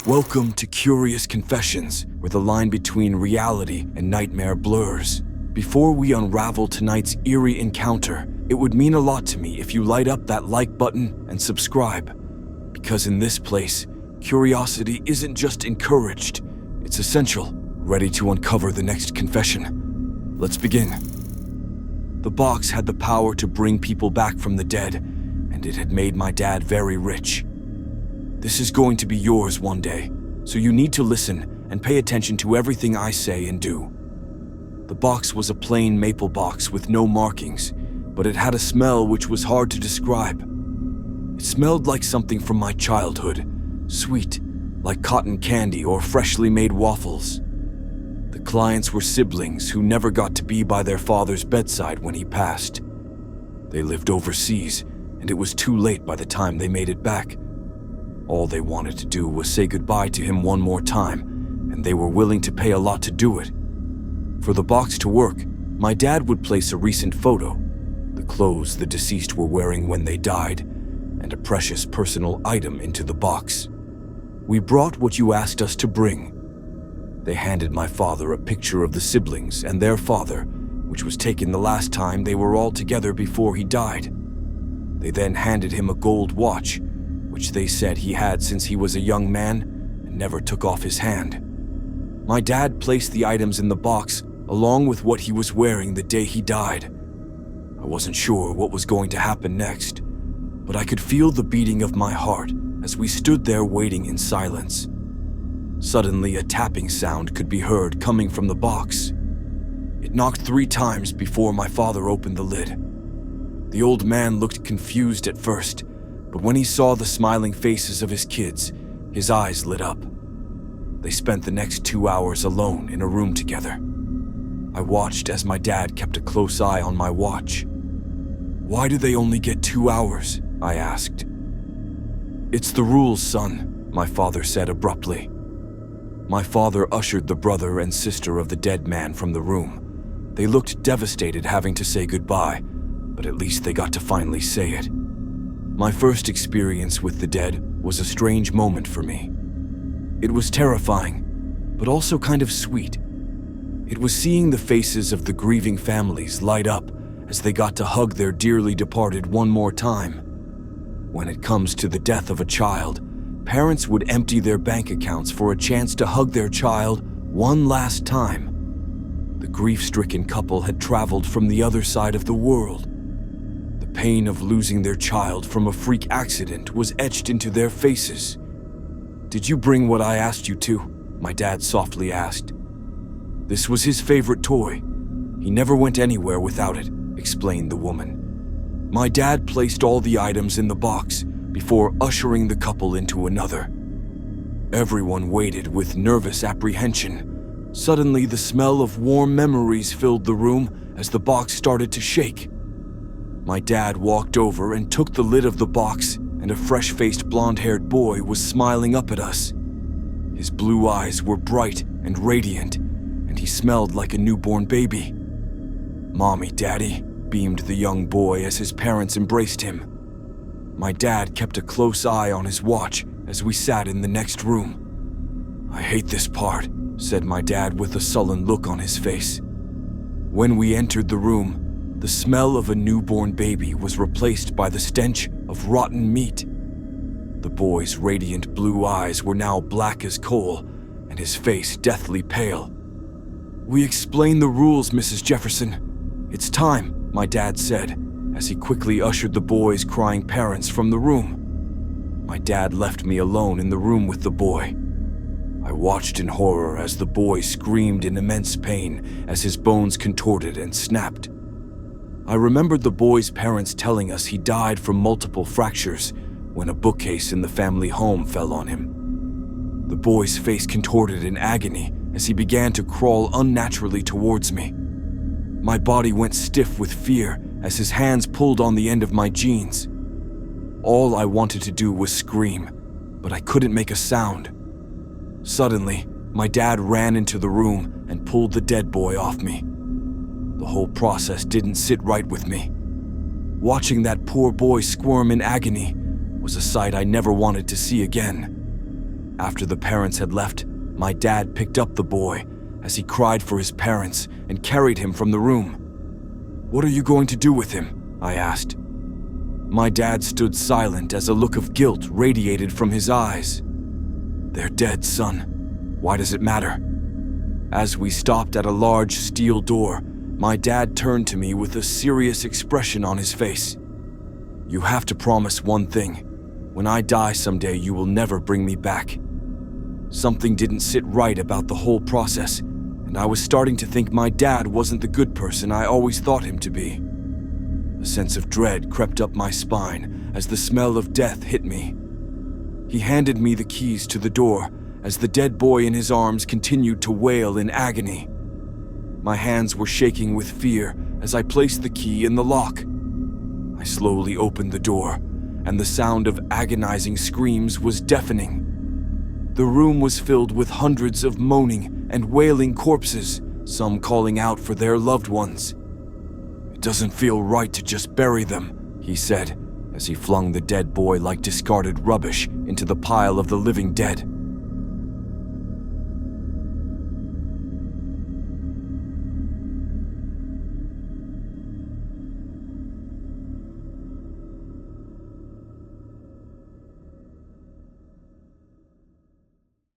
Welcome to Curious Confessions, where the line between reality and nightmare blurs. Before we unravel tonight's eerie encounter, it would mean a lot to me if you light up that like button and subscribe. Because in this place, curiosity isn't just encouraged, it's essential. Ready to uncover the next confession? Let's begin. The box had the power to bring people back from the dead, and it had made my dad very rich. This is going to be yours one day, so you need to listen and pay attention to everything I say and do. The box was a plain maple box with no markings, but it had a smell which was hard to describe. It smelled like something from my childhood, sweet, like cotton candy or freshly made waffles. The clients were siblings who never got to be by their father's bedside when he passed. They lived overseas, and it was too late by the time they made it back. All they wanted to do was say goodbye to him one more time, and they were willing to pay a lot to do it. For the box to work, my dad would place a recent photo, the clothes the deceased were wearing when they died, and a precious personal item into the box. We brought what you asked us to bring. They handed my father a picture of the siblings and their father, which was taken the last time they were all together before he died. They then handed him a gold watch, which they said he had since he was a young man and never took off his hand. My dad placed the items in the box along with what he was wearing the day he died. I wasn't sure what was going to happen next, but I could feel the beating of my heart as we stood there waiting in silence. Suddenly, a tapping sound could be heard coming from the box. It knocked 3 times before my father opened the lid. The old man looked confused at first, but when he saw the smiling faces of his kids, his eyes lit up. They spent the next 2 hours alone in a room together. I watched as my dad kept a close eye on my watch. "Why do they only get 2 hours?" I asked. "It's the rules, son," my father said abruptly. My father ushered the brother and sister of the dead man from the room. They looked devastated having to say goodbye, but at least they got to finally say it. My first experience with the dead was a strange moment for me. It was terrifying, but also kind of sweet. It was seeing the faces of the grieving families light up as they got to hug their dearly departed one more time. When it comes to the death of a child, parents would empty their bank accounts for a chance to hug their child one last time. The grief-stricken couple had traveled from the other side of the world. The pain of losing their child from a freak accident was etched into their faces. "Did you bring what I asked you to?" my dad softly asked. "This was his favorite toy. He never went anywhere without it," explained the woman. My dad placed all the items in the box before ushering the couple into another. Everyone waited with nervous apprehension. Suddenly, the smell of warm memories filled the room as the box started to shake. My dad walked over and took the lid of the box, and a fresh-faced blond-haired boy was smiling up at us. His blue eyes were bright and radiant, and he smelled like a newborn baby. "Mommy, Daddy," beamed the young boy as his parents embraced him. My dad kept a close eye on his watch as we sat in the next room. "I hate this part," said my dad with a sullen look on his face. When we entered the room, the smell of a newborn baby was replaced by the stench of rotten meat. The boy's radiant blue eyes were now black as coal, and his face deathly pale. "We explained the rules, Mrs. Jefferson. It's time," my dad said, as he quickly ushered the boy's crying parents from the room. My dad left me alone in the room with the boy. I watched in horror as the boy screamed in immense pain as his bones contorted and snapped. I remembered the boy's parents telling us he died from multiple fractures when a bookcase in the family home fell on him. The boy's face contorted in agony as he began to crawl unnaturally towards me. My body went stiff with fear as his hands pulled on the end of my jeans. All I wanted to do was scream, but I couldn't make a sound. Suddenly, my dad ran into the room and pulled the dead boy off me. The whole process didn't sit right with me. Watching that poor boy squirm in agony was a sight I never wanted to see again. After the parents had left, my dad picked up the boy as he cried for his parents and carried him from the room. "What are you going to do with him?" I asked. My dad stood silent as a look of guilt radiated from his eyes. "They're dead, son. Why does it matter?" As we stopped at a large steel door, my dad turned to me with a serious expression on his face. "You have to promise one thing. When I die someday, you will never bring me back." Something didn't sit right about the whole process, and I was starting to think my dad wasn't the good person I always thought him to be. A sense of dread crept up my spine as the smell of death hit me. He handed me the keys to the door as the dead boy in his arms continued to wail in agony. My hands were shaking with fear as I placed the key in the lock. I slowly opened the door, and the sound of agonizing screams was deafening. The room was filled with hundreds of moaning and wailing corpses, some calling out for their loved ones. "It doesn't feel right to just bury them," he said, as he flung the dead boy like discarded rubbish into the pile of the living dead.